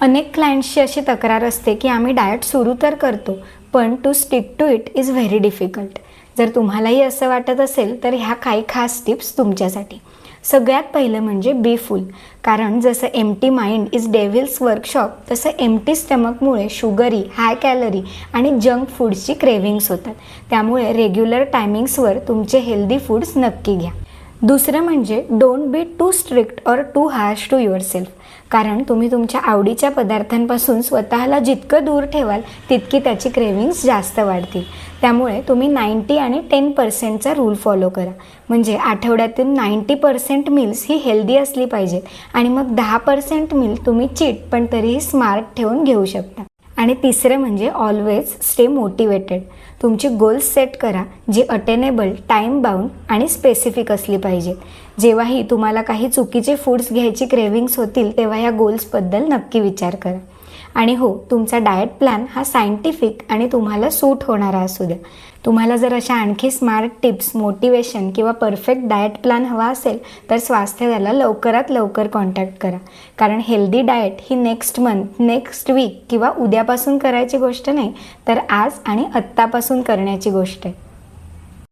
अनेक क्लायंट्सची अशी तक्रार असते की आम्ही डाएट सुरू तर करतो, पण to stick to it is very difficult. जर तुम्हालाही असं वाटत असेल तर ह्या काही खास टिप्स तुमच्यासाठी. सगळ्यात पहिलं म्हणजे बी फुल. कारण जसं empty mind is devil's workshop, तसं एम्प्टी स्टमकमुळे शुगरी, हाय कॅलरी आणि जंक फूड्सची क्रेव्हिंग्स होतात. त्यामुळे रेग्युलर टायमिंग्सवर तुमचे हेल्दी फूड्स नक्की घ्या. दुसरं म्हणजे डोंट बी टू स्ट्रिक्ट और टू हार्श टू युअरसेल्फ. कारण तुम्ही तुमच्या आवडीच्या पदार्थांपासून स्वतःला जितकं दूर ठेवाल तितकी त्याची क्रेव्हिंग्स जास्त वाढतील. त्यामुळे तुम्ही 90 आणि 10%चा रूल फॉलो करा. म्हणजे आठवड्यातील 90% मील्स ही हेल्दी असली पाहिजेत आणि मग 10% मील तुम्ही चीट पण तरीही स्मार्ट ठेवून घेऊ शकता. आणि तिसरं म्हणजे ऑलवेज स्टे मोटिवेटेड. तुमची गोल्स सेट करा जी अटेनेबल, टाईम बाउंड आणि स्पेसिफिक असली पाहिजेत. जेव्हाही तुम्हाला काही चुकीचे फूड्स घ्यायची क्रेव्हिंग्स होतील तेव्हा या गोल्सबद्दल नक्की विचार करा. आणि हो, तुमचा डाएट प्लॅन हा सायंटिफिक आणि तुम्हाला सूट होणारा असू द्या. तुम्हाला जर अशा आणखी स्मार्ट टिप्स, मोटिवेशन किंवा परफेक्ट डाएट प्लॅन हवा असेल तर स्वास्थ्याला लवकरात लवकर कॉन्टॅक्ट करा. कारण हेल्दी डाएट ही नेक्स्ट मंथ, नेक्स्ट वीक किंवा उद्यापासून करायची गोष्ट नाही, तर आज आणि आत्तापासून करण्याची गोष्ट आहे.